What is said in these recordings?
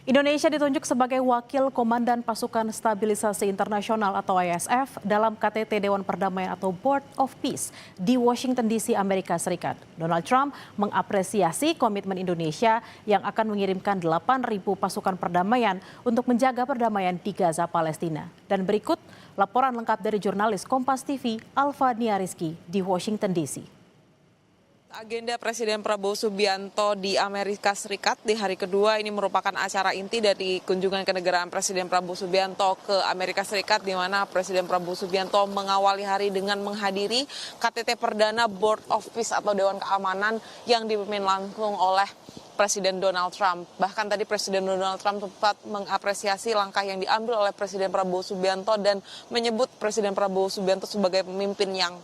Indonesia ditunjuk sebagai wakil komandan pasukan stabilisasi internasional atau ISF dalam KTT Dewan Perdamaian atau Board of Peace di Washington DC, Amerika Serikat. Donald Trump mengapresiasi komitmen Indonesia yang akan mengirimkan 8.000 pasukan perdamaian untuk menjaga perdamaian di Gaza, Palestina. Dan berikut laporan lengkap dari jurnalis Kompas TV Alfa Niariski di Washington DC. Agenda Presiden Prabowo Subianto di Amerika Serikat di hari kedua ini merupakan acara inti dari kunjungan kenegaraan Presiden Prabowo Subianto ke Amerika Serikat, di mana Presiden Prabowo Subianto mengawali hari dengan menghadiri KTT Perdana Board of Peace atau Dewan Keamanan yang dipimpin langsung oleh Presiden Donald Trump. Bahkan tadi Presiden Donald Trump sempat mengapresiasi langkah yang diambil oleh Presiden Prabowo Subianto dan menyebut Presiden Prabowo Subianto sebagai pemimpin yang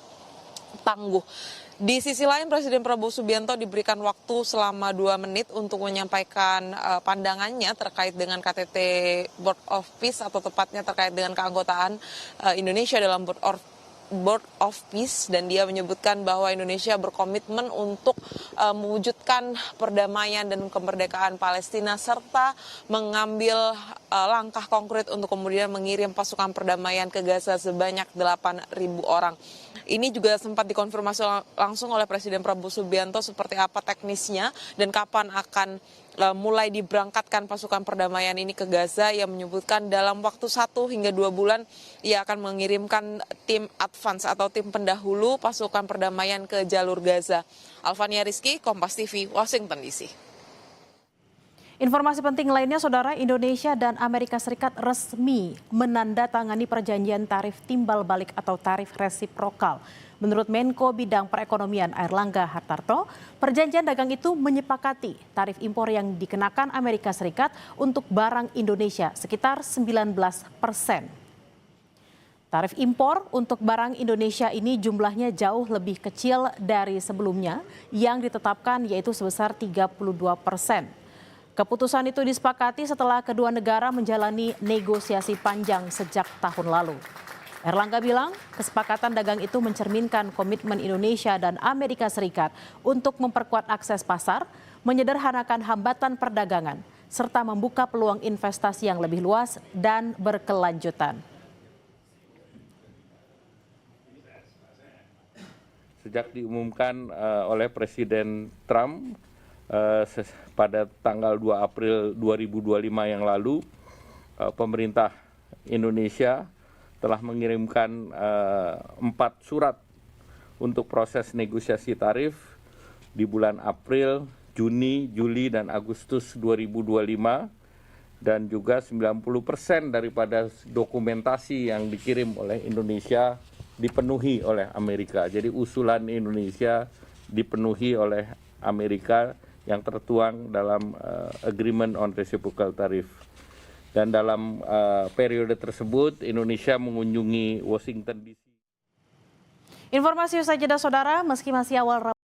tangguh. Di sisi lain, Presiden Prabowo Subianto diberikan waktu selama 2 menit untuk menyampaikan pandangannya terkait dengan KTT Board of Peace atau tepatnya terkait dengan keanggotaan Indonesia dalam Board of Peace, dan dia menyebutkan bahwa Indonesia berkomitmen untuk mewujudkan perdamaian dan kemerdekaan Palestina serta mengambil langkah konkret untuk kemudian mengirim pasukan perdamaian ke Gaza sebanyak 8.000 orang. Ini juga sempat dikonfirmasi langsung oleh Presiden Prabowo Subianto seperti apa teknisnya dan kapan akan mulai diberangkatkan pasukan perdamaian ini ke Gaza. Yang menyebutkan dalam waktu 1 hingga 2 bulan ia akan mengirimkan tim advance atau tim pendahulu pasukan perdamaian ke jalur Gaza. Alfa Niariski, Kompas TV, Washington DC. Informasi penting lainnya, Saudara, Indonesia dan Amerika Serikat resmi menandatangani perjanjian tarif timbal balik atau tarif resiprokal. Menurut Menko Bidang Perekonomian Airlangga Hartarto, perjanjian dagang itu menyepakati tarif impor yang dikenakan Amerika Serikat untuk barang Indonesia sekitar 19%. Tarif impor untuk barang Indonesia ini jumlahnya jauh lebih kecil dari sebelumnya yang ditetapkan, yaitu sebesar 32%. Keputusan itu disepakati setelah kedua negara menjalani negosiasi panjang sejak tahun lalu. Airlangga bilang kesepakatan dagang itu mencerminkan komitmen Indonesia dan Amerika Serikat untuk memperkuat akses pasar, menyederhanakan hambatan perdagangan, serta membuka peluang investasi yang lebih luas dan berkelanjutan. Sejak diumumkan oleh Presiden Trump pada tanggal 2 April 2025 yang lalu, pemerintah Indonesia telah mengirimkan 4 surat untuk proses negosiasi tarif di bulan April, Juni, Juli, dan Agustus 2025, dan juga 90% daripada dokumentasi yang dikirim oleh Indonesia dipenuhi oleh Amerika. Jadi usulan Indonesia dipenuhi oleh Amerika yang tertuang dalam Agreement on Reciprocal Tariff. Dan dalam periode tersebut Indonesia mengunjungi Washington DC. Informasi usai jeda, Saudara, meski masih awal